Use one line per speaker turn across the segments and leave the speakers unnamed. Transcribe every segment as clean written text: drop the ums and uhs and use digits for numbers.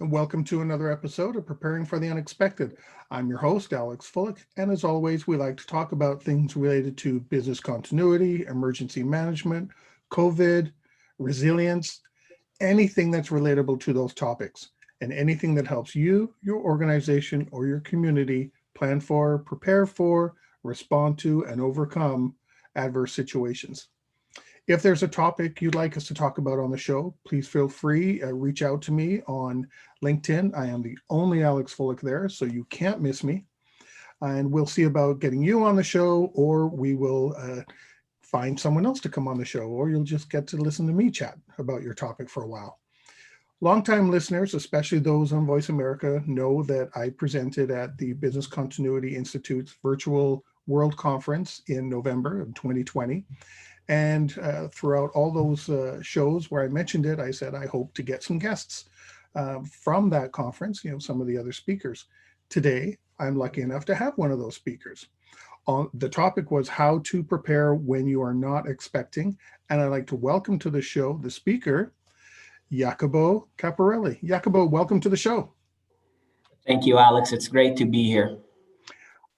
and welcome to another episode of Preparing for the Unexpected. I'm your host, Alex Fullick, and as always, we like to talk about things related to business continuity, emergency management, COVID, resilience, anything that's relatable to those topics, and anything that helps you, your organization, or your community plan for, prepare for, respond to, and overcome adverse situations. If there's a topic you'd like us to talk about on the show, please feel free, reach out to me on LinkedIn. I am the only Alex Fullick there, so you can't miss me. And we'll see about getting you on the show, or we will find someone else to come on the show, or you'll just get to listen to me chat about your topic for a while. Longtime listeners, especially those on Voice America, know that I presented at the Business Continuity Institute's virtual World Conference in November of 2020. And throughout all those shows where I mentioned it, I said, I hope to get some guests from that conference, some of the other speakers. Today, I'm lucky enough to have one of those speakers. The topic was how to prepare when you are not expecting. And I'd like to welcome to the show the speaker, Jacopo Capparelli. Jacopo, welcome to the show.
Thank you, Alex. It's great to be here.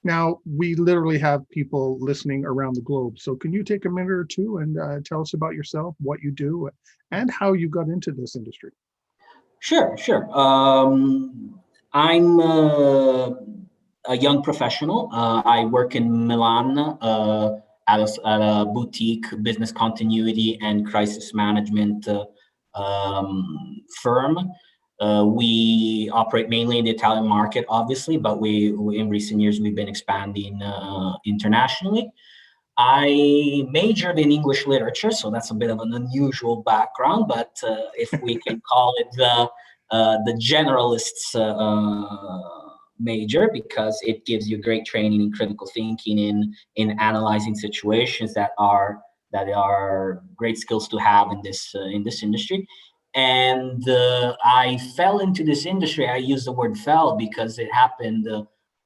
Now, we literally have people listening around the globe. So can you take a minute or two and tell us about yourself, what you do, and how you got into this industry?
Sure. I'm a young professional. I work in Milan at a boutique business continuity and crisis management firm. We operate mainly in the Italian market, obviously, but we in recent years we've been expanding internationally. I majored in English literature, so that's a bit of an unusual background, but if we can call it the generalist's major, because it gives you great training in critical thinking, in analyzing situations that are great skills to have in this industry. And I fell into this industry. I use the word "fell" because it happened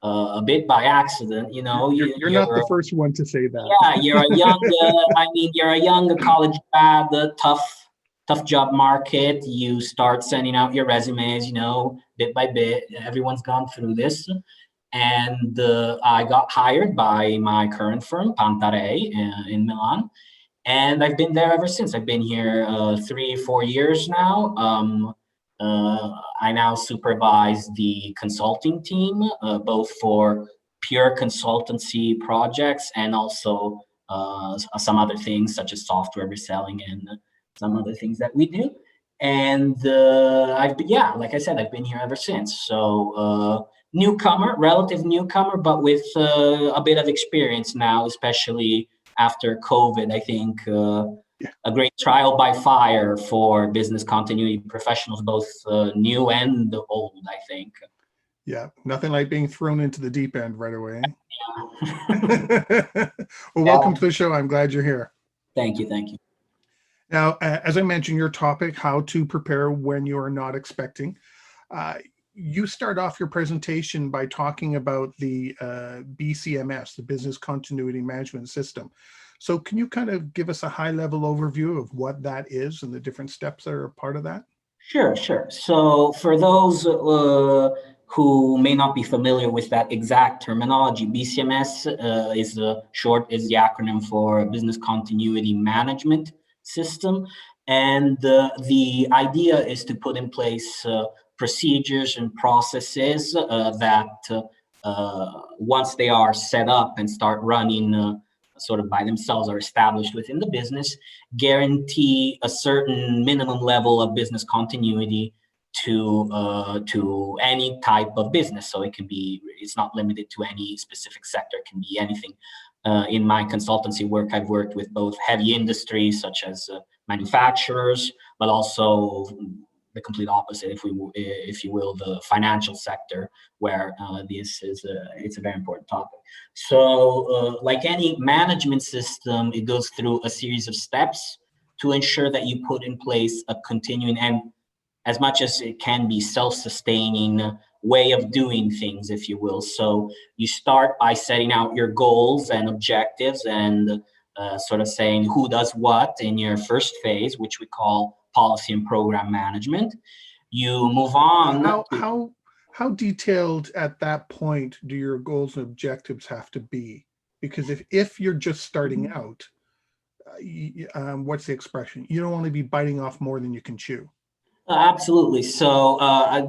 a bit by accident.
You're not the first one to say that.
Yeah, you're a young. You're a young college grad. The tough job market. You start sending out your resumes. Bit by bit. Everyone's gone through this, and I got hired by my current firm, Pantarei, in Milan. And I've been there ever since. I've been here 3-4 years now. I now supervise the consulting team, both for pure consultancy projects and also some other things such as software reselling and some other things that we do. And like I said, I've been here ever since. So relative newcomer, but with a bit of experience now, especially after COVID. I think a great trial by fire for business continuity professionals, both new and old, I think.
Yeah, nothing like being thrown into the deep end right away.
Yeah.
Well, welcome to the show. I'm glad you're here.
Thank you.
Now, as I mentioned, your topic, how to prepare when you are not expecting. You start off your presentation by talking about the BCMS, the Business Continuity Management System. So can you kind of give us a high-level overview of what that is and the different steps that are a part of that?
Sure. So for those who may not be familiar with that exact terminology, BCMS is the acronym for Business Continuity Management System. And the idea is to put in place procedures and processes that once they are set up and start running sort of by themselves or established within the business, guarantee a certain minimum level of business continuity to any type of business. So it's not limited to any specific sector. It can be anything. In my consultancy work, I've worked with both heavy industries such as manufacturers, but also the complete opposite, if you will, the financial sector, where it's a very important topic. So, like any management system, it goes through a series of steps to ensure that you put in place a continuing and, as much as it can be, self-sustaining way of doing things, if you will. So you start by setting out your goals and objectives and sort of saying who does what in your first phase, which we call policy and program management. You move on.
How detailed at that point do your goals and objectives have to be? Because if you're just starting out, what's the expression? You don't want to be biting off more than you can chew.
Absolutely. So I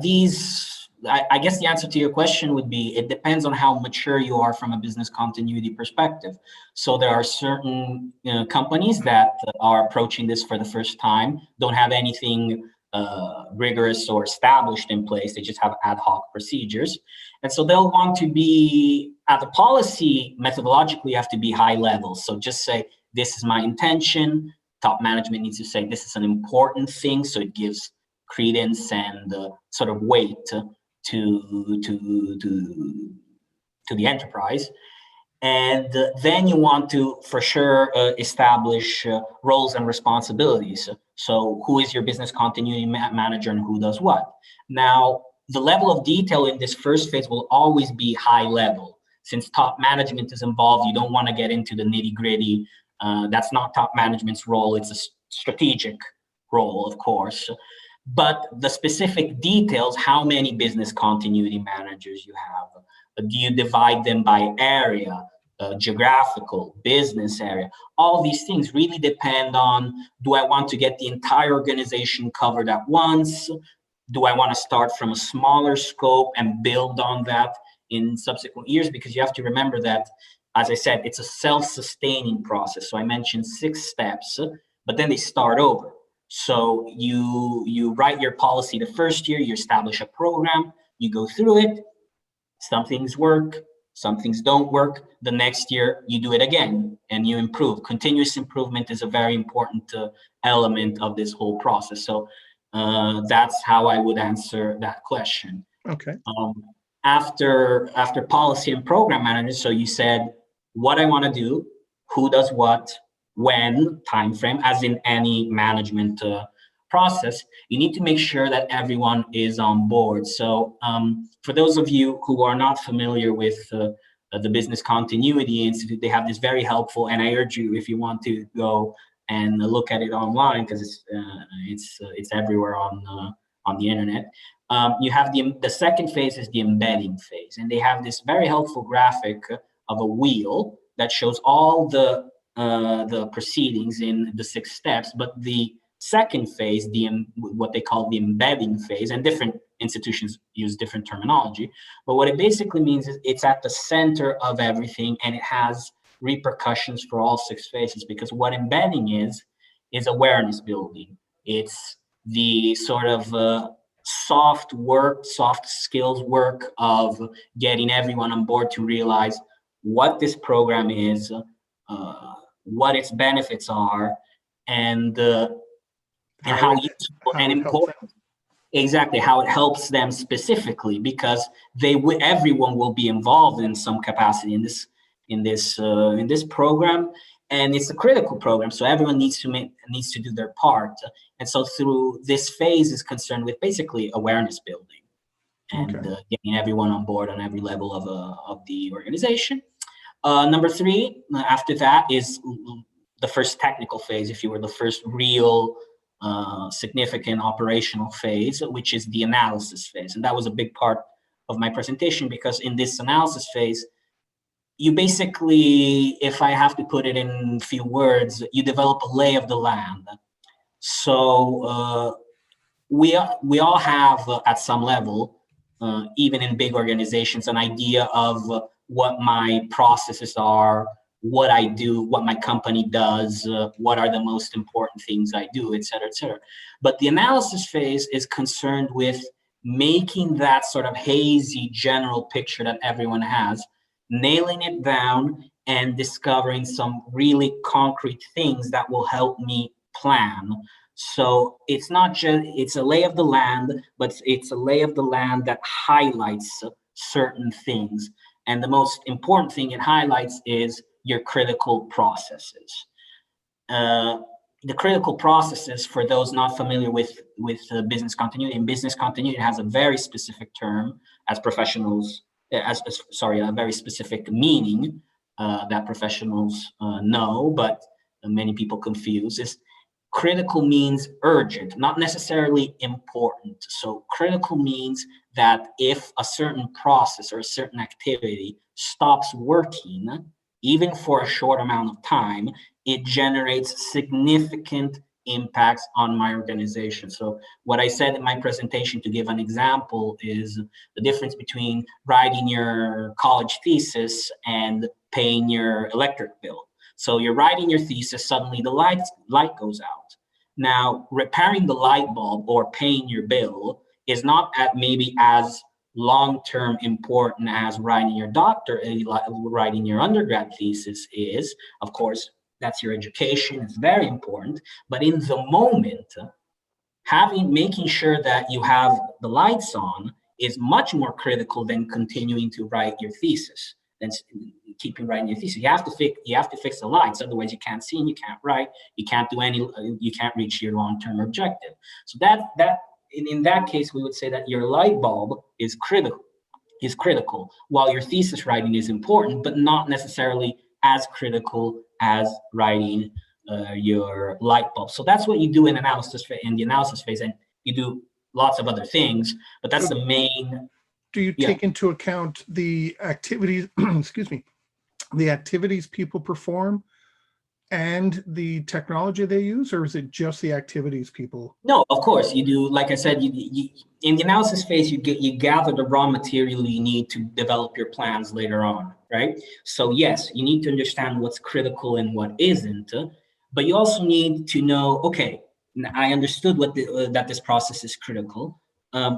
guess the answer to your question would be, it depends on how mature you are from a business continuity perspective. So there are certain companies that are approaching this for the first time, don't have anything rigorous or established in place. They just have ad hoc procedures. And so they'll want to be, at the policy, methodologically, have to be high level. So just say, this is my intention. Top management needs to say, this is an important thing. So it gives credence and sort of weight to the enterprise. And then you want to, for sure, establish roles and responsibilities. So who is your business continuity manager and who does what? Now, the level of detail in this first phase will always be high level. Since top management is involved, you don't want to get into the nitty gritty. That's not top management's role. It's a strategic role, of course. But the specific details, how many business continuity managers you have, do you divide them by area, geographical, business area? All these things really depend on, do I want to get the entire organization covered at once? Do I want to start from a smaller scope and build on that in subsequent years? Because you have to remember that, as I said, it's a self-sustaining process. So I mentioned 6 steps, but then they start over. So you write your policy the first year, you establish a program, you go through it. Some things work, some things don't work. The next year, you do it again and you improve. Continuous improvement is a very important element of this whole process. So that's how I would answer that question.
Okay.
After policy and program managers, so you said what I want to do, who does what, when, time frame, as in any management process, you need to make sure that everyone is on board. So for those of you who are not familiar with the Business Continuity Institute, they have this very helpful, and I urge you, if you want to go and look at it online, because it's everywhere on the internet. You have the second phase is the embedding phase, and they have this very helpful graphic of a wheel that shows all the proceedings in the 6 steps, but the second phase, what they call the embedding phase, and different institutions use different terminology, but what it basically means is it's at the center of everything, and it has repercussions for all 6 phases, because what embedding is awareness building. It's the sort of soft skills work of getting everyone on board to realize what this program is, what its benefits are, and how useful and important. Exactly, how it helps them specifically, because everyone will be involved in some capacity in this program, and it's a critical program. So everyone needs to do their part, and so through this phase is concerned with basically awareness building and getting everyone on board on every level of the organization. Number 3, after that, is the first technical phase, if you were, the first real significant operational phase, which is the analysis phase. And that was a big part of my presentation, because in this analysis phase, you basically, if I have to put it in a few words, you develop a lay of the land. So we all have, at some level, even in big organizations, an idea of what my processes are, what I do, what my company does, what are the most important things I do, et cetera, et cetera. But the analysis phase is concerned with making that sort of hazy general picture that everyone has, nailing it down and discovering some really concrete things that will help me plan. So it's not just, it's a lay of the land, but it's a lay of the land that highlights certain things. And the most important thing it highlights is your critical processes. The critical processes, for those not familiar with business continuity, and business continuity has a very specific term as professionals, a very specific meaning that professionals know, but many people confuse. Is critical means urgent, not necessarily important. So critical means that if a certain process or a certain activity stops working, even for a short amount of time, it generates significant impacts on my organization. So what I said in my presentation, to give an example, is the difference between writing your college thesis and paying your electric bill. So you're writing your thesis, suddenly the light goes out. Now, repairing the light bulb or paying your bill is not maybe as long-term important as writing your writing your undergrad thesis is. Of course, that's your education. It's very important. But in the moment, making sure that you have the lights on is much more critical than continuing to write your thesis. Than keeping writing your thesis. You have to fix the lights, otherwise you can't see and you can't write. You can't reach your long-term objective. So in that case, we would say that your light bulb is critical, while your thesis writing is important, but not necessarily as critical as writing your light bulb. So that's what you do in the analysis phase, and you do lots of other things, but that's the main.
Do you take into account the activities, excuse me, the activities people perform and the technology they use, or is it just the activities people?
No, of course you do. Like I said, you in the analysis phase, you gather the raw material you need to develop your plans later on, right? So yes, you need to understand what's critical and what isn't, but you also need to know, okay, I understood that this process is critical.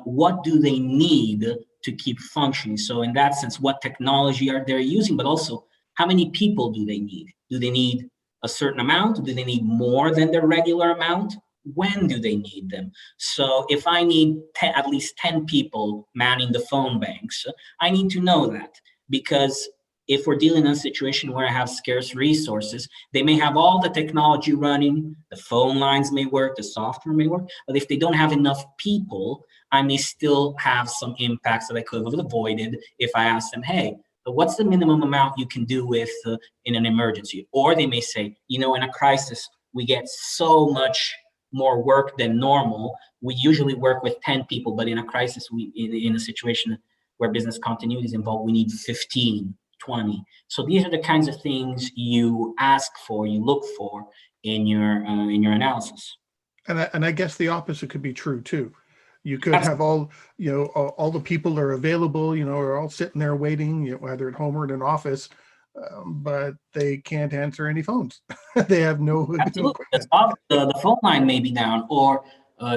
What do they need to keep functioning? So in that sense, what technology are they using, but also how many people do they need? Do they need a certain amount? Do they need more than their regular amount? When do they need them? So if I need at least 10 people manning the phone banks, I need to know that, because if we're dealing in a situation where I have scarce resources, they may have all the technology running, the phone lines may work, the software may work, but if they don't have enough people, I may still have some impacts that I could have avoided if I asked them, hey, what's the minimum amount you can do with in an emergency? Or they may say, in a crisis, we get so much more work than normal. We usually work with 10 people, but in a crisis, in a situation where business continuity is involved, we need 15, 20. So these are the kinds of things you ask for, you look for in your analysis.
And I guess the opposite could be true too. You could have all the people are available, are all sitting there waiting, whether at home or in an office, but they can't answer any phones. They have no equipment.
The phone line may be down, or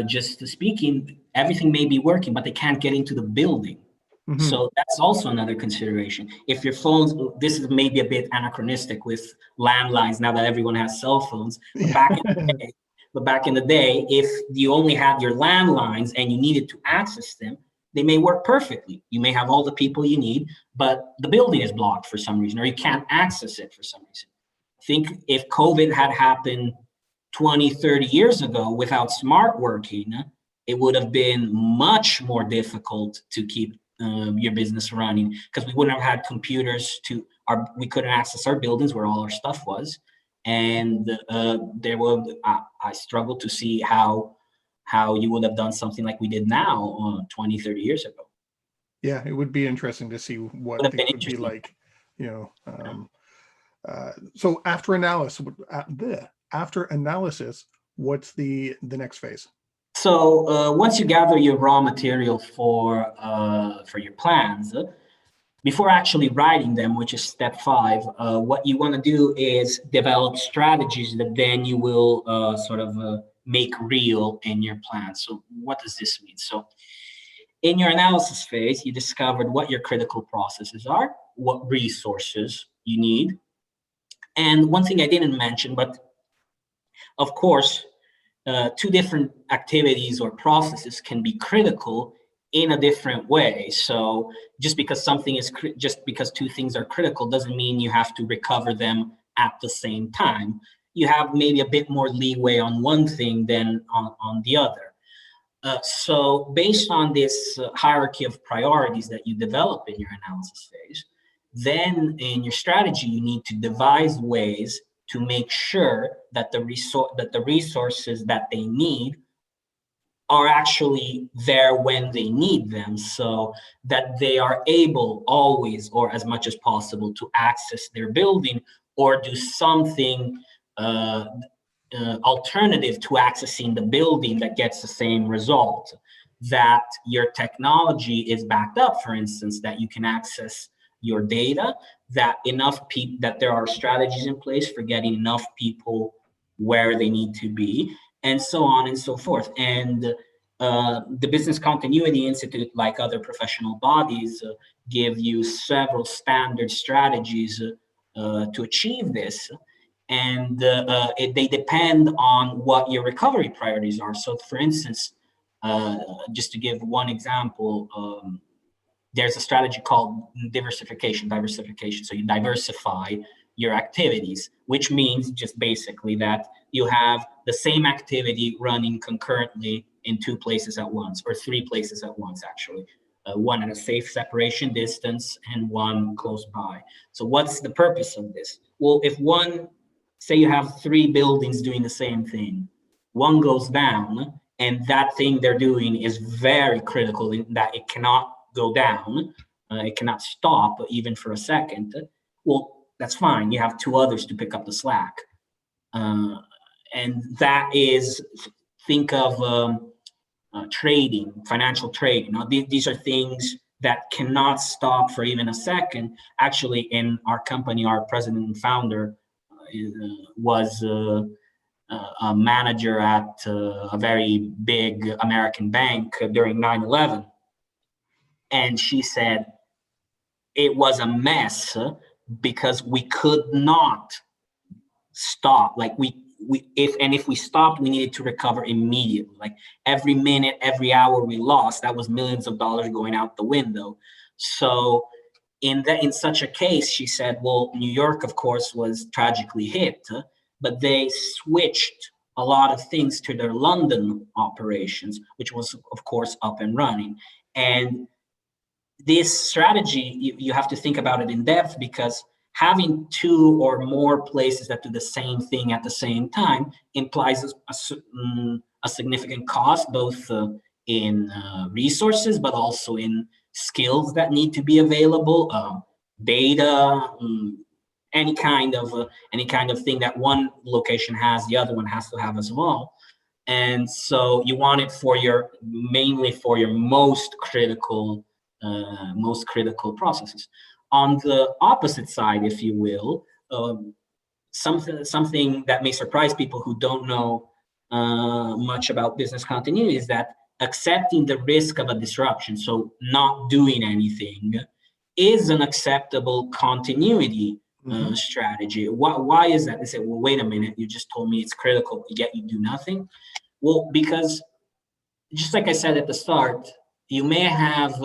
just speaking, everything may be working, but they can't get into the building. Mm-hmm. So that's also another consideration. If your phones, this is maybe a bit anachronistic with landlines now that everyone has cell phones, but back in the day, if you only had your landlines and you needed to access them, they may work perfectly. You may have all the people you need, but the building is blocked for some reason, or you can't access it for some reason. Think if COVID had happened 20, 30 years ago without smart working, it would have been much more difficult to keep your business running, because we wouldn't have had computers we couldn't access our buildings where all our stuff was. And I struggle to see how you would have done something like we did now 20, 30 years ago.
Yeah, it would be interesting to see what things would be like, so after analysis, what's the next phase?
So once you gather your raw material for your plans, before actually writing them, which is step 5, what you want to do is develop strategies that then you will make real in your plan. So what does this mean? So in your analysis phase, you discovered what your critical processes are, what resources you need. And one thing I didn't mention, but of course, 2 different activities or processes can be critical in a different way. So just because 2 things are critical doesn't mean you have to recover them at the same time. You have maybe a bit more leeway on one thing than on the other. So based on this hierarchy of priorities that you develop in your analysis phase, then in your strategy, you need to devise ways to make sure that the resources that they need are actually there when they need them, so that they are able always, or as much as possible, to access their building or do something alternative to accessing the building that gets the same result. That your technology is backed up, for instance, that you can access your data, that enough people, that there are strategies in place for getting enough people where they need to be, and so on and so forth. And the Business Continuity Institute, like other professional bodies, give you several standard strategies to achieve this. And they depend on what your recovery priorities are. So, for instance, just to give one example, there's a strategy called diversification. So you diversify your activities, which means just basically that you have the same activity running concurrently in 2 places at once, or 3 places at once, actually. One at a safe separation distance and one close by. So what's the purpose of this? Well, if say you have 3 buildings doing the same thing, one goes down, and that thing they're doing is very critical in that it cannot go down, it cannot stop even for a second, well, that's fine. You have 2 others to pick up the slack. And that is, think of trading, financial trading. Now, these are things that cannot stop for even a second. Actually, in our company, our president and founder was a manager at a very big American bank during 9/11. And she said it was a mess because we could not stop. Like if we stopped, we needed to recover immediately. Like every minute, every hour we lost, that was millions of dollars going out the window. So in such a case, she said, well, New York, of course, was tragically hit, but they switched a lot of things to their London operations, which was, of course, up and running. And this strategy, you have to think about it in depth, because having 2 or more places that do the same thing at the same time implies a significant cost, both in resources, but also in skills that need to be available, data, any kind of thing that one location has, the other one has to have as well. And so you want it mainly for your most critical processes. On the opposite side, if you will, something that may surprise people who don't know much about business continuity is that accepting the risk of a disruption, so not doing anything, is an acceptable continuity strategy. Why is that? They say, well, wait a minute, you just told me it's critical, yet you do nothing. Well, because just like I said at the start, you may have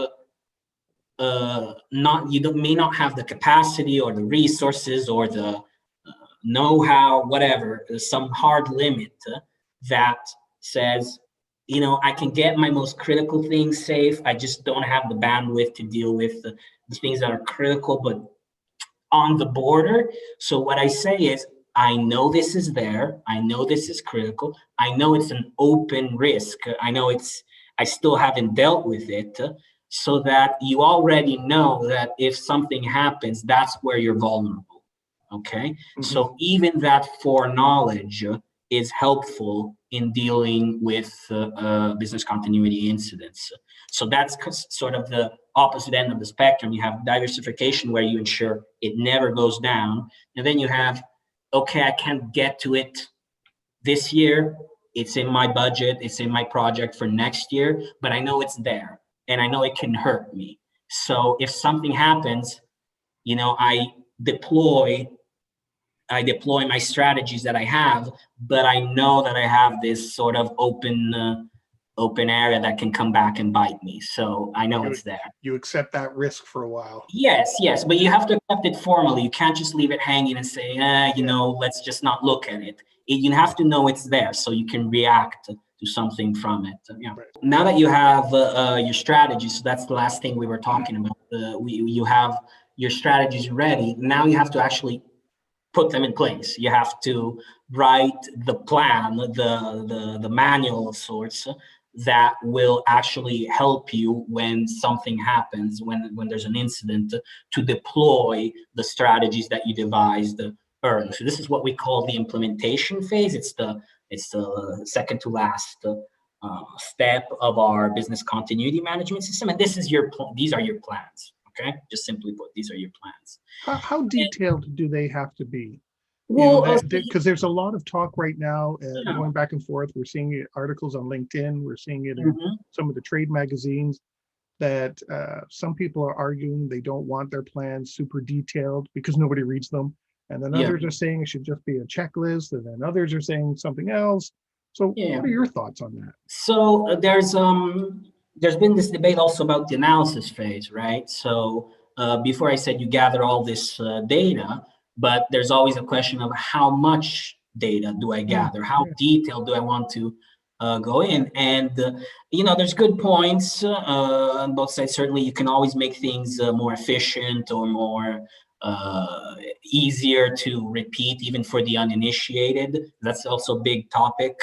may not have the capacity or the resources or the know-how, whatever, some hard limit that says, I can get my most critical things safe. I just don't have the bandwidth to deal with the things that are critical, but on the border. So what I say is, I know this is there. I know this is critical. I know it's an open risk. I still haven't dealt with it. So that you already know that if something happens, that's where you're vulnerable, okay? So even that foreknowledge is helpful in dealing with business continuity incidents. So that's sort of the opposite end of the spectrum. You have diversification, where you ensure it never goes down. And then you have, okay, I can't get to it this year. It's in my budget. It's in my project for next year, but I know it's there. And I know it can hurt me. So if something happens, I deploy my strategies that I have, but I know that I have this sort of open area that can come back and bite me. So I know it's there.
You accept that risk for a while.
Yes, but you have to accept it formally. You can't just leave it hanging and say, let's just not look at it. You have to know it's there so you can react to something from it. Right. Now that you have your strategy, so that's the last thing we were talking about. You have your strategies ready. Now you have to actually put them in place. You have to write the plan, the manual of sorts that will actually help you when something happens, when there's an incident, to deploy the strategies that you devised earlier. So this is what we call the implementation phase. It's the second to last step of our business continuity management system. And this is these are your plans. Okay, just simply put, these are your plans.
How detailed do they have to be?
Well,
Because there's a lot of talk right now going back and forth. We're seeing articles on LinkedIn. We're seeing it in some of the trade magazines that some people are arguing they don't want their plans super detailed because nobody reads them. And then others are saying it should just be a checklist. And then others are saying something else. So what are your thoughts on that?
So there's been this debate also about the analysis phase, right? So before I said you gather all this data, but there's always a question of how much data do I gather? How detailed do I want to go in? And, there's good points on both sides. Certainly, you can always make things more efficient or more easier to repeat, even for the uninitiated. That's also a big topic.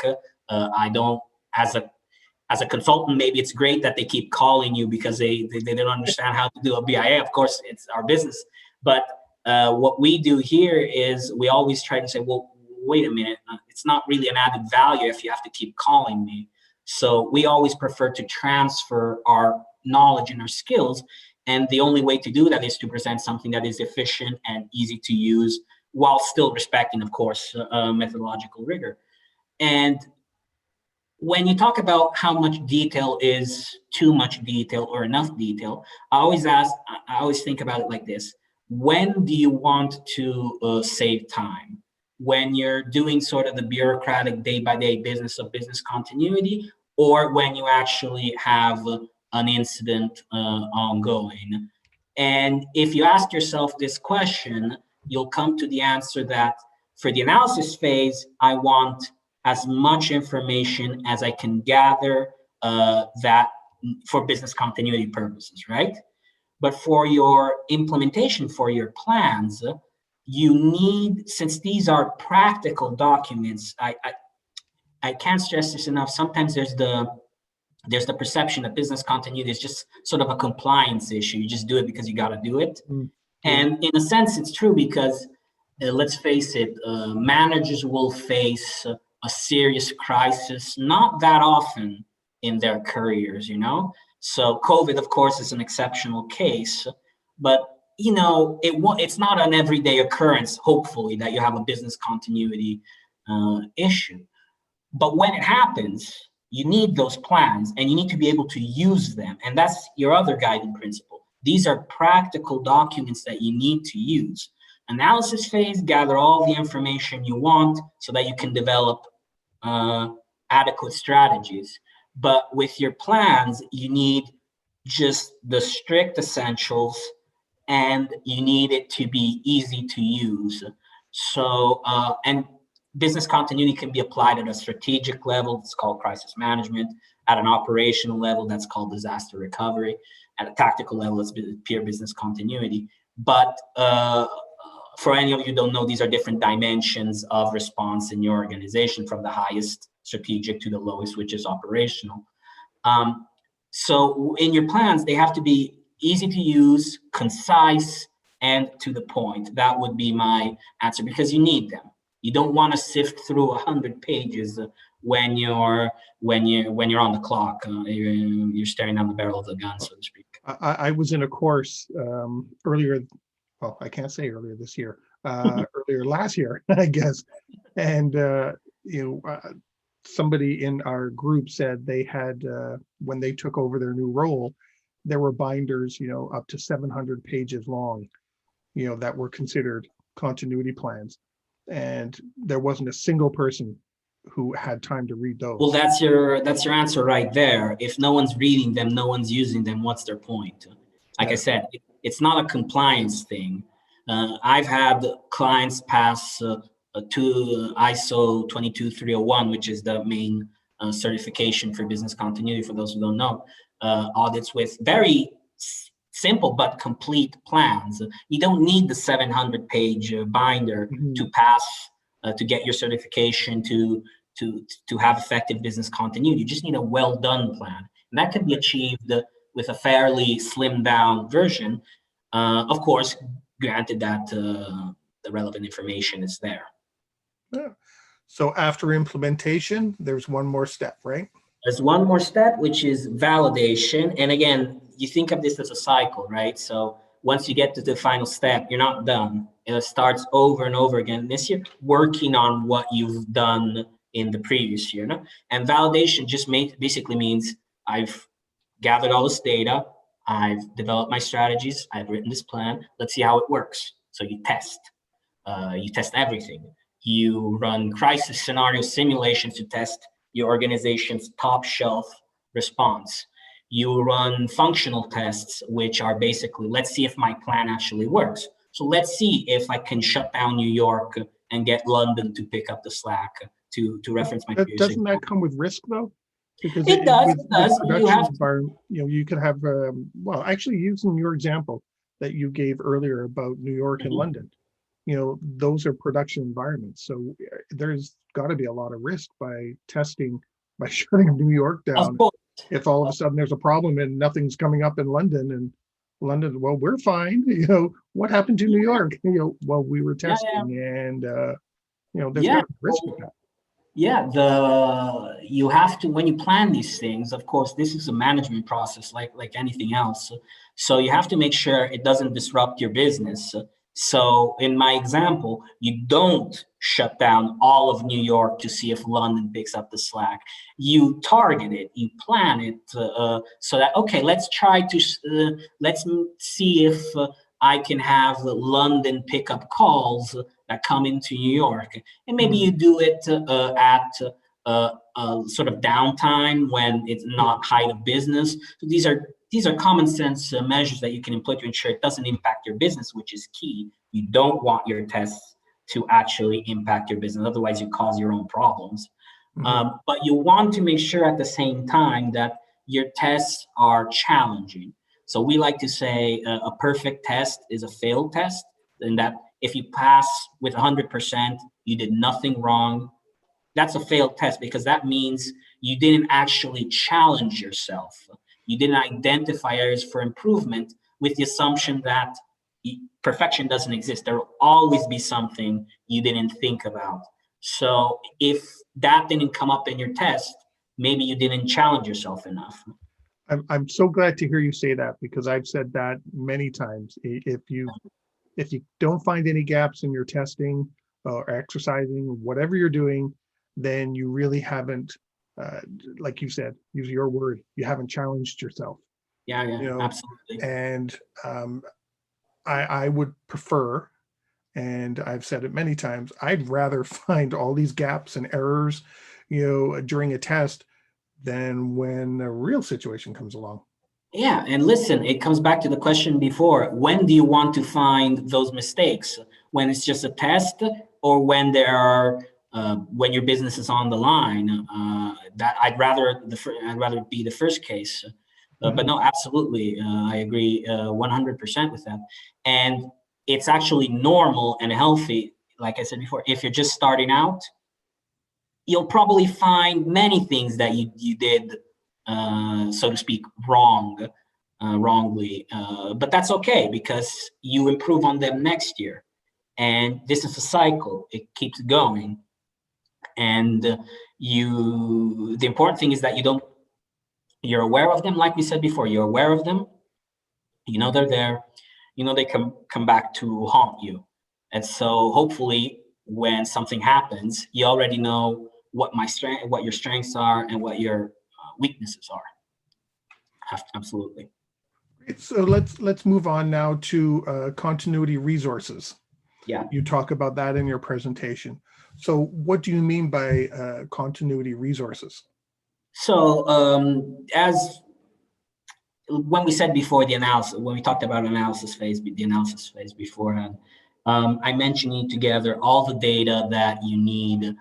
I don't, as a consultant, maybe it's great that they keep calling you because they don't understand how to do a BIA. Of course, it's our business. But what we do here is we always try to say, well, wait a minute, it's not really an added value if you have to keep calling me. So we always prefer to transfer our knowledge and our skills. And the only way to do that is to present something that is efficient and easy to use while still respecting, of course, methodological rigor. And when you talk about how much detail is too much detail or enough detail, I always think about it like this. When do you want to save time? When you're doing sort of the bureaucratic day-by-day business of business continuity, or when you actually have an incident ongoing? And if you ask yourself this question, you'll come to the answer that for the analysis phase, I want as much information as I can gather that for business continuity purposes, right? But for your implementation, for your plans, you need, since these are practical documents, I can't stress this enough. Sometimes there's the perception that business continuity is just sort of a compliance issue. You just do it because you got to do it. And in a sense, it's true because let's face it, managers will face a serious crisis not that often in their careers, So COVID, of course, is an exceptional case, but it's not an everyday occurrence, hopefully, that you have a business continuity issue. But when it happens, you need those plans and you need to be able to use them. And that's your other guiding principle. These are practical documents that you need to use. Analysis phase, gather all the information you want so that you can develop adequate strategies. But with your plans, you need just the strict essentials and you need it to be easy to use. So, and business continuity can be applied at a strategic level, it's called crisis management. At an operational level, that's called disaster recovery. At a tactical level, it's pure business continuity. But for any of you who don't know, these are different dimensions of response in your organization, from the highest strategic to the lowest, which is operational. So in your plans, they have to be easy to use, concise, and to the point. That would be my answer, because you need them. You don't want to sift through 100 pages when you're on the clock. You're staring down the barrel of the gun, so to speak.
I was in a course earlier. Well, I can't say earlier this year. Earlier last year, I guess. And somebody in our group said they had when they took over their new role, there were binders, up to 700 pages long, that were considered continuity plans, and there wasn't a single person who had time to read those.
Well, that's your answer right there. If no one's reading them, no one's using them, what's their point? Like I said, it's not a compliance thing. I've had clients pass to ISO 22301, which is the main certification for business continuity, for those who don't know, audits with very simple but complete plans. You don't need the 700-page binder
Mhm.
to pass, to get your certification, to have effective business continuity. You just need a well-done plan. And that can be achieved with a fairly slimmed down version, of course, granted that the relevant information is there.
Yeah. So after implementation, there's one more step, right?
There's one more step, which is validation. And again, you think of this as a cycle, right? So once you get to the final step, you're not done. It starts over and over again this year, working on what you've done in the previous year. No? And validation just basically means I've gathered all this data, I've developed my strategies, I've written this plan. Let's see how it works. So you test. You test everything. You run crisis scenario simulations to test your organization's top shelf response. You run functional tests, which are basically, let's see if my plan actually works. So let's see if I can shut down New York and get London to pick up the slack, to reference my previous
Doesn't that
example.
come with risk though? Because
It does, it
with
does. You
production
have to.
environment, you could have, well, actually using your example that you gave earlier about New York and
Mhm.
London, those are production environments. So there's got to be a lot of risk by testing, by shutting New York
Of
down.
course.
If all of a sudden there's a problem and nothing's coming up in London, and London, well, we're fine. What happened to New York? Well, we were
Yeah, yeah,
testing, and there's
yeah.
got to be risk with that.
Yeah, you have to, when you plan these things, of course, this is a management process like anything else. So you have to make sure it doesn't disrupt your business. So in my example, you don't shut down all of New York to see if London picks up the slack. You target it, you plan it, so that, okay, let's try to, let's see if I can have London pick up calls that come into New York. And maybe
Mhm.
you do it at sort of downtime when it's not height of business. So these are common sense measures that you can employ to ensure it doesn't impact your business, which is key. You don't want your tests to actually impact your business, otherwise you cause your own problems.
Mhm.
But you want to make sure at the same time that your tests are challenging. So we like to say a perfect test is a failed test, and that if you pass with 100%, you did nothing wrong. That's a failed test because that means you didn't actually challenge yourself. You didn't identify areas for improvement with the assumption that perfection doesn't exist. There will always be something you didn't think about. So if that didn't come up in your test, maybe you didn't challenge yourself enough.
I'm so glad to hear you say that, because I've said that many times. If you don't find any gaps in your testing or exercising, whatever you're doing, then you really haven't, like you said, use your word, you haven't challenged yourself.
Yeah, yeah,
You know,
absolutely.
and I would prefer, and I've said it many times, I'd rather find all these gaps and errors, during a test than when a real situation comes along.
Yeah, and listen, it comes back to the question before. When do you want to find those mistakes? When it's just a test, or when there are when your business is on the line? That I'd rather it be the first case. But
Mhm.
no, absolutely, I agree 100% with that. And it's actually normal and healthy. Like I said before, if you're just starting out, you'll probably find many things that you did, so to speak, wrongly. But that's okay because you improve on them next year. And this is a cycle, it keeps going. And the important thing is that you're aware of them, like we said before, you're aware of them, you know they're there, you know they come back to haunt you. And so hopefully when something happens, you already know what your strengths are and what your weaknesses are. Absolutely.
Great. So let's move on now to continuity resources.
Yeah.
You talk about that in your presentation. So what do you mean by continuity resources?
So as when we said before the analysis, when we talked about the analysis phase beforehand, I mentioned you need to gather all the data that you need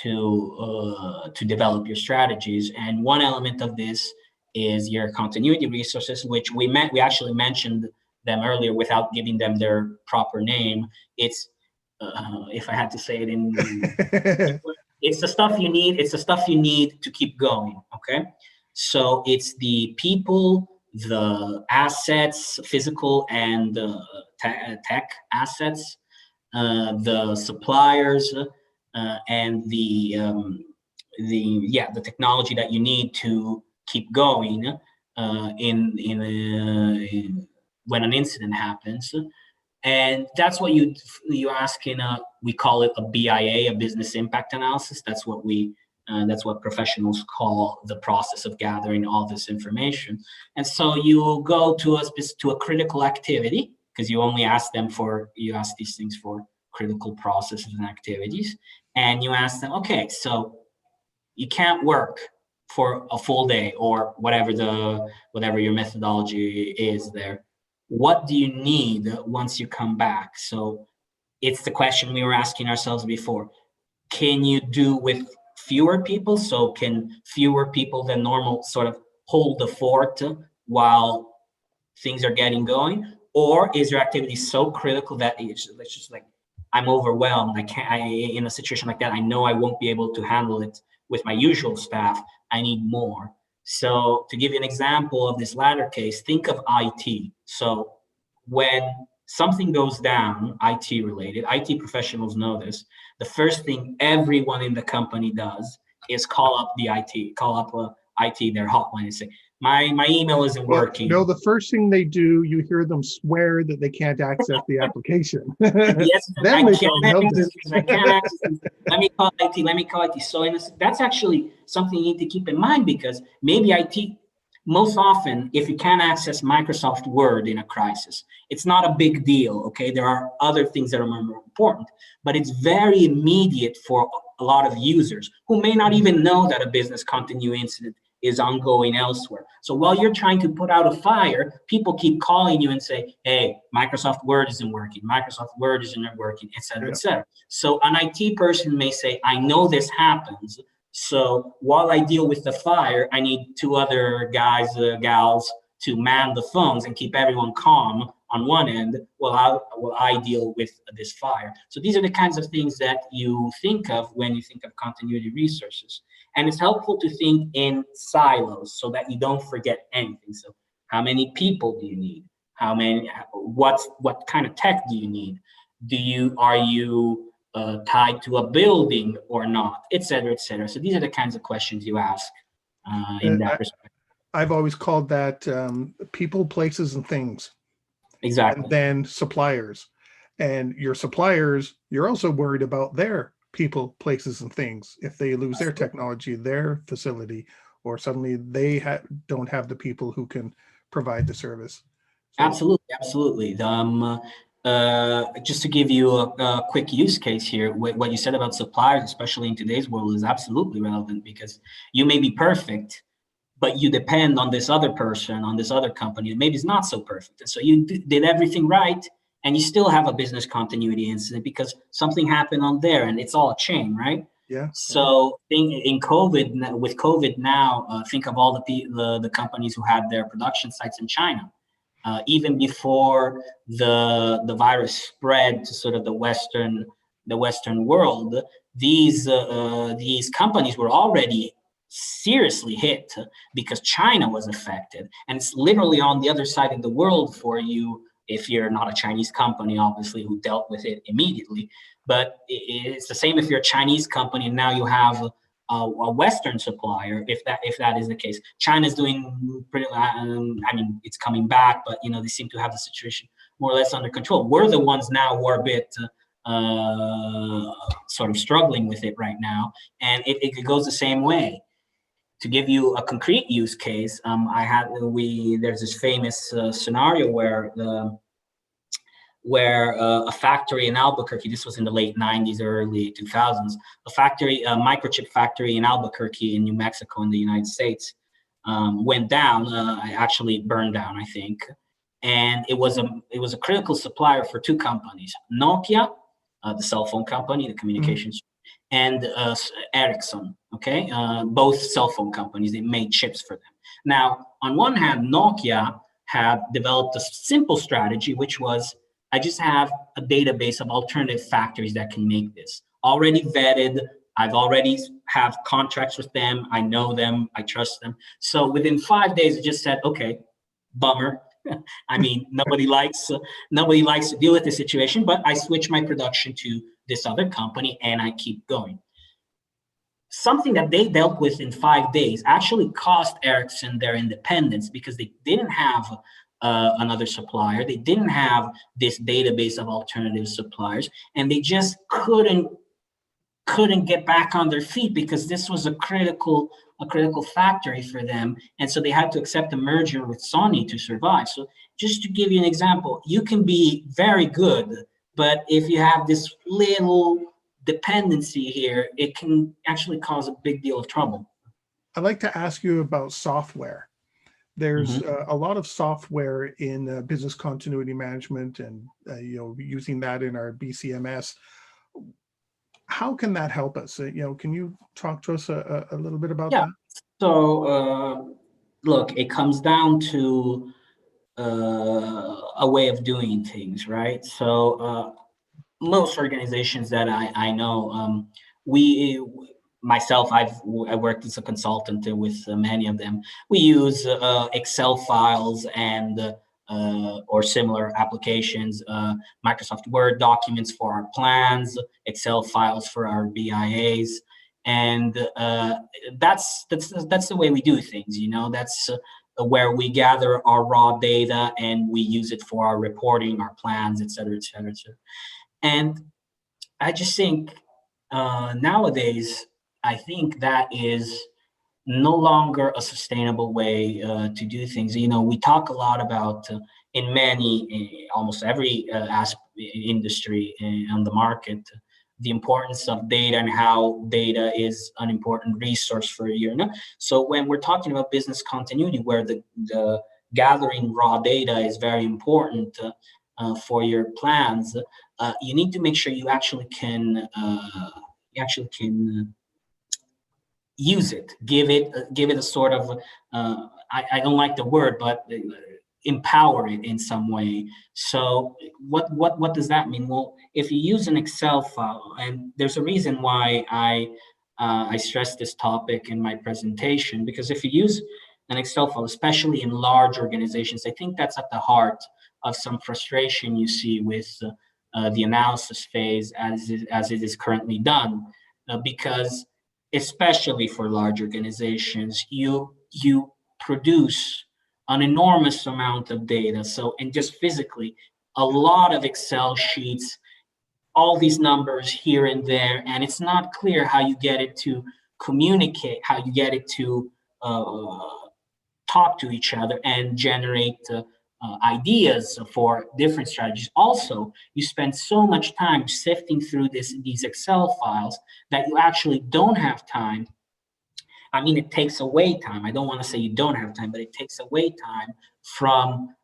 to develop your strategies. And one element of this is your continuity resources, which we actually mentioned them earlier without giving them their proper name. It's if I had to say it in, it's the stuff you need. It's the stuff you need to keep going. Okay, so it's the people, the assets, physical and tech assets, the suppliers, and the technology that you need to keep going when an incident happens. And that's what you ask in we call it a BIA, a business impact analysis. That's what professionals call the process of gathering all this information. And so you go to a critical activity, because you ask these things for critical processes and activities, and you ask them, okay, so you can't work for a full day or whatever your methodology is there. What do you need once you come back? So it's the question we were asking ourselves before. Can you do with fewer people? So can fewer people than normal sort of hold the fort while things are getting going? Or is your activity so critical that it's just like, I'm overwhelmed. In a situation like that, I know I won't be able to handle it with my usual staff. I need more. So to give you an example of this latter case, think of IT. So when something goes down, IT related, IT professionals know this, the first thing everyone in the company does is call up IT, their hotline, and say, my email isn't working.
No, the first thing they do, you hear them swear that they can't access the application.
Yes, I can't access this. Let me call IT. So that's actually something you need to keep in mind, because maybe IT, most often, if you can't access Microsoft Word in a crisis, it's not a big deal, okay? There are other things that are more important, but it's very immediate for a lot of users who may not even know that a business continuity incident is ongoing elsewhere. So while you're trying to put out a fire, people keep calling you and say, hey, Microsoft Word isn't working, et cetera, et cetera. So an IT person may say, I know this happens, so while I deal with the fire, I need two other guys, gals to man the phones and keep everyone calm on one end while I deal with this fire. So these are the kinds of things that you think of when you think of continuity resources. And it's helpful to think in silos so that you don't forget anything. So how many people do you need? What kind of tech do you need? Are you tied to a building or not, et cetera, et cetera. So these are the kinds of questions you ask in that respect.
I've always called that people, places, and things.
Exactly.
And then suppliers. And your suppliers, you're also worried about their people, places, and things. If they lose their technology, their facility, or suddenly they don't have the people who can provide the service.
So, absolutely. Just to give you a quick use case here, what you said about suppliers, especially in today's world, is absolutely relevant, because you may be perfect, but you depend on this other person, on this other company that maybe is not so perfect. And so you did everything right, and you still have a business continuity incident because something happened on there, and it's all a chain, right?
Yeah.
So with COVID now, think of all the companies who had their production sites in China. Even before the virus spread to sort of the Western world, these companies were already seriously hit because China was affected, and it's literally on the other side of the world for you if you're not a Chinese company, obviously, who dealt with it immediately. But it's the same if you're a Chinese company and now you have a Western supplier, if that is the case. China's doing pretty, I mean, it's coming back, but they seem to have the situation more or less under control. We're the ones now who are a bit sort of struggling with it right now, and it goes the same way. To give you a concrete use case, there's this famous scenario where a factory in Albuquerque, this was in the late 90s, early 2000s, a microchip factory in Albuquerque in New Mexico in the United States went down, actually burned down, I think. And it was a critical supplier for two companies, Nokia, the cell phone company, the communications, and Ericsson, okay? Both cell phone companies, they made chips for them. Now, on one hand, Nokia had developed a simple strategy, which was, I just have a database of alternative factories that can make this. Already vetted, I've already have contracts with them, I know them, I trust them. So within 5 days, it just said, okay, bummer. I mean, nobody likes to deal with this situation, but I switch my production to this other company and I keep going. Something that they dealt with in 5 days actually cost Ericsson their independence, because they didn't have another supplier. They didn't have this database of alternative suppliers, and they just couldn't get back on their feet, because this was a critical factory for them. And so they had to accept a merger with Sony to survive. So just to give you an example, you can be very good, but if you have this little dependency here, it can actually cause a big deal of trouble.
I'd like to ask you about software. There's a lot of software in business continuity management, and using that in our BCMS. How can that help us? Can you talk to us a little bit about that?
So look, it comes down to a way of doing things, right? So most organizations that I know, I worked as a consultant with many of them. We use Excel files and or similar applications, Microsoft Word documents for our plans, Excel files for our BIAs, and that's the way we do things. That's where we gather our raw data and we use it for our reporting, our plans, et cetera, et cetera, et cetera. And I just think nowadays, I think that is no longer a sustainable way to do things. We talk a lot about in almost every industry on the market, the importance of data and how data is an important resource for you. So when we're talking about business continuity, where the gathering raw data is very important for your plans, you need to make sure you actually can use it, give it a sort of I don't like the word, but empower it in some way. So what does that mean? Well, if you use an Excel file, and there's a reason why I stress this topic in my presentation, because if you use an Excel file, especially in large organizations, I think that's at the heart of some frustration you see with the analysis phase as it is currently done, because especially for large organizations, you produce an enormous amount of data. So, and just physically, a lot of Excel sheets, all these numbers here and there, and it's not clear how you get it to communicate, how you get it to talk to each other and generate ideas for different strategies. Also, you spend so much time sifting through these Excel files that you actually don't have time. I mean, it takes away time. I don't want to say you don't have time, but it takes away time from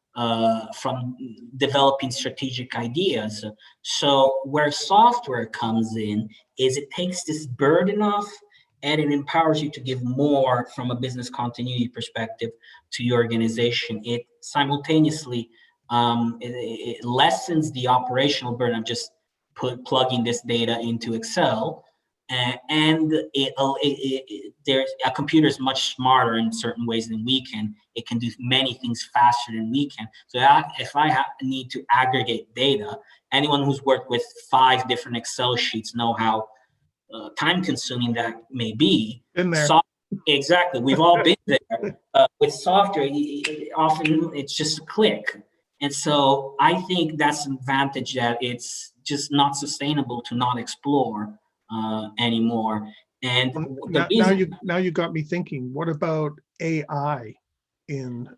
developing strategic ideas. So where software comes in is it takes this burden off and it empowers you to give more from a business continuity perspective to your organization. It simultaneously it lessens the operational burden of just plugging this data into Excel. And there's a computer is much smarter in certain ways than we can. It can do many things faster than we can. So if I need to aggregate data, anyone who's worked with 5 different Excel sheets know how time-consuming that may be.
Been there.
Exactly, we've all been there. With software, often it's just a click, and so I think that's an advantage, that it's just not sustainable to not explore anymore. And
now you got me thinking. What about AI in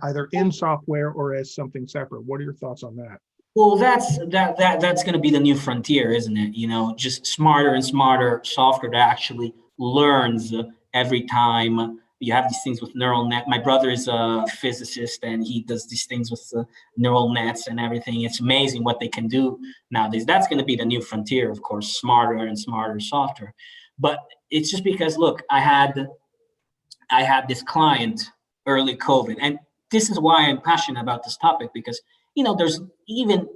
either in software or as something separate? What are your thoughts on that?
Well, that's going to be the new frontier, isn't it? Just smarter and smarter software that actually learns every time. You have these things with neural net. My brother is a physicist, and he does these things with neural nets and everything. It's amazing what they can do nowadays. That's going to be the new frontier, of course, smarter and smarter software. But it's just because, look, I had I had this client early COVID, and this is why I'm passionate about this topic, because there's even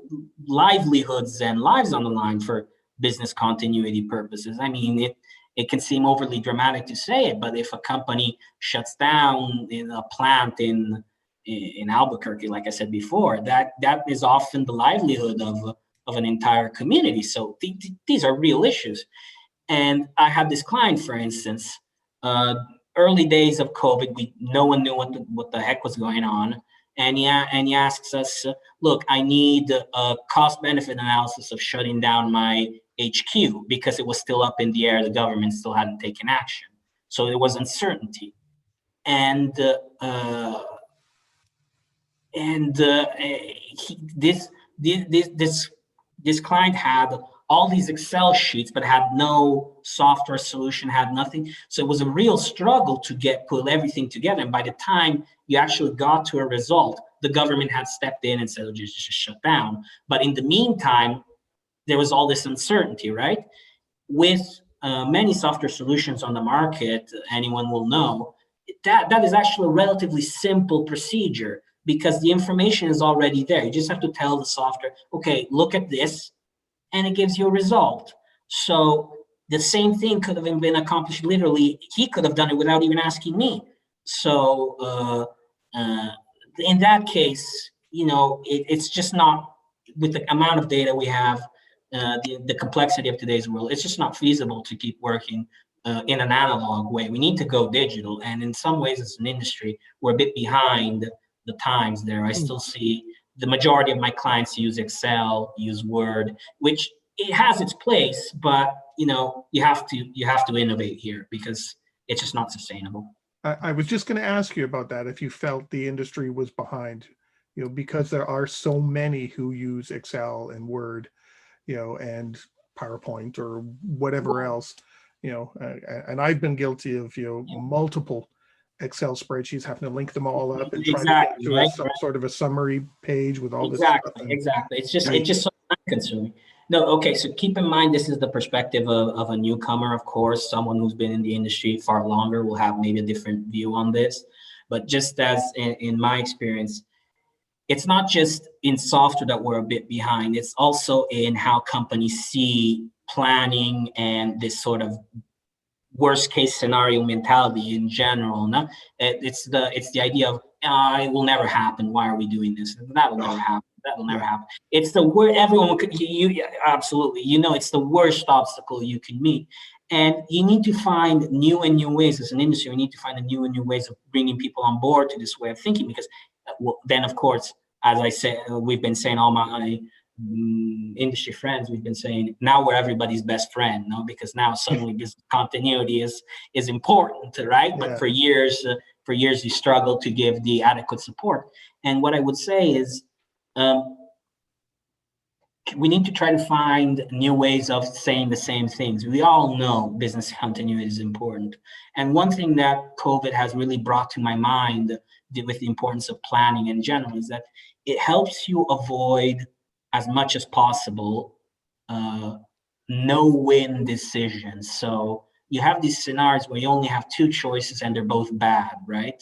livelihoods and lives on the line for business continuity purposes. I mean, it can seem overly dramatic to say it, but if a company shuts down in a plant in Albuquerque, like I said before, that is often the livelihood of an entire community. So these are real issues. And I had this client, for instance, early days of COVID, no one knew what the heck was going on. And he asks us, look, I need a cost benefit analysis of shutting down my HQ because it was still up in the air. The government still hadn't taken action. So there was uncertainty. And this client had all these Excel sheets, but had no software solution, had nothing. So it was a real struggle to pull everything together. And by the time you actually got to a result, the government had stepped in and said, oh, just shut down. But in the meantime, there was all this uncertainty, right? With many software solutions on the market, anyone will know, that is actually a relatively simple procedure because the information is already there. You just have to tell the software, okay, look at this, and it gives you a result. So the same thing could have been accomplished literally. He could have done it without even asking me. So in that case, it's just not, with the amount of data we have, the complexity of today's world, it's just not feasible to keep working in an analog way. We need to go digital. And in some ways, as an industry, we're a bit behind the times there. I still see the majority of my clients use Excel, use Word, which it has its place, but you have to innovate here because it's just not sustainable.
I was just going to ask you about that, if you felt the industry was behind, because there are so many who use Excel and Word, and PowerPoint or whatever else, and I've been guilty of, multiple Excel spreadsheets, having to link them all up and try to get to some sort of a summary page with all this stuff.
Exactly. It's just so time-consuming. No, okay. So keep in mind, this is the perspective of a newcomer. Of course, someone who's been in the industry far longer will have maybe a different view on this. But just as in my experience, it's not just in software that we're a bit behind. It's also in how companies see planning and this sort of worst case scenario mentality in general. No? It's the idea of it will never happen. Why are we doing this? That will never happen. That will never happen. It's the word everyone could absolutely. It's the worst obstacle you can meet, and you need to find new ways as an industry. We need to find new ways of bringing people on board to this way of thinking. Because then, of course, as I said, we've been saying, all my industry friends, we've been saying, now we're everybody's best friend, no? Because now suddenly business continuity is important, right? But for years you struggled to give the adequate support. And what I would say is, we need to try to find new ways of saying the same things. We all know business continuity is important. And one thing that COVID has really brought to my mind with the importance of planning in general is that it helps you avoid, as much as possible, no-win decisions. So you have these scenarios where you only have two choices and they're both bad, right?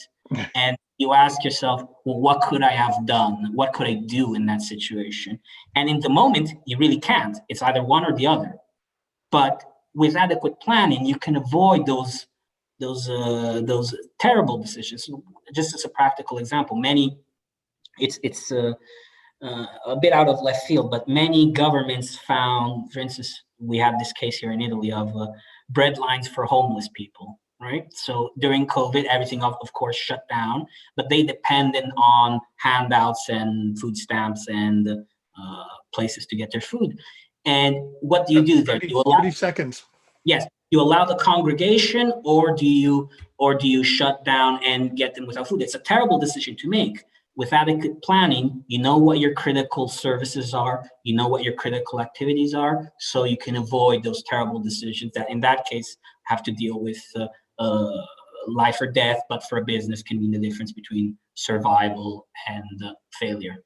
And you ask yourself, well, what could I have done? What could I do in that situation? And in the moment, you really can't. It's either one or the other. But with adequate planning, you can avoid those terrible decisions. Just as a practical example, it's a bit out of left field, but many governments found, for instance, we have this case here in Italy of bread lines for homeless people, right? So during COVID, everything of course shut down, but they depended on handouts and food stamps and places to get their food. And what do you do there?
30 seconds.
Yes, you allow the congregation, or do you shut down and get them without food? It's a terrible decision to make. With adequate planning, you know what your critical services are, you know what your critical activities are, so you can avoid those terrible decisions that, in that case, have to deal with life or death, but for a business can mean the difference between survival and failure.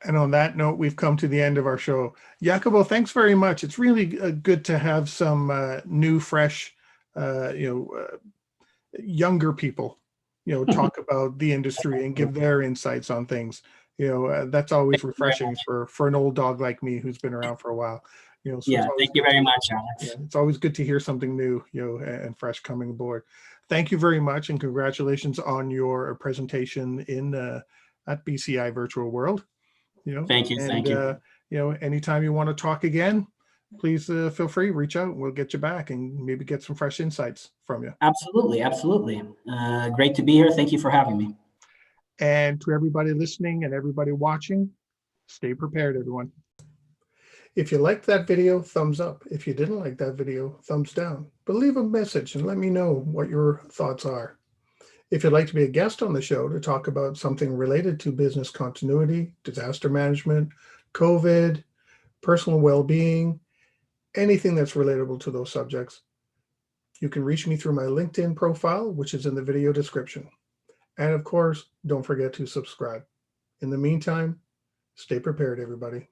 And on that note, we've come to the end of our show. Jacopo, thanks very much. It's really good to have some new, fresh, younger people, talk about the industry and give their insights on things. That's always refreshing for an old dog like me who's been around for a while. So
Yeah,
it's always
thank you
good
very much, Alex.
yeah, it's always good to hear something new, and fresh coming aboard. Thank you very much, and congratulations on your presentation in at BCI Virtual World.
Thank you,
And
thank you.
anytime you want to talk again, please feel free, reach out. We'll get you back and maybe get some fresh insights from you.
Absolutely, absolutely. Great to be here. Thank you for having me.
And to everybody listening and everybody watching, stay prepared, everyone. If you liked that video, thumbs up. If you didn't like that video, thumbs down. But leave a message and let me know what your thoughts are. If you'd like to be a guest on the show to talk about something related to business continuity, disaster management, COVID, personal well-being, anything that's relatable to those subjects, you can reach me through my LinkedIn profile, which is in the video description. And of course, don't forget to subscribe. In the meantime, stay prepared, everybody.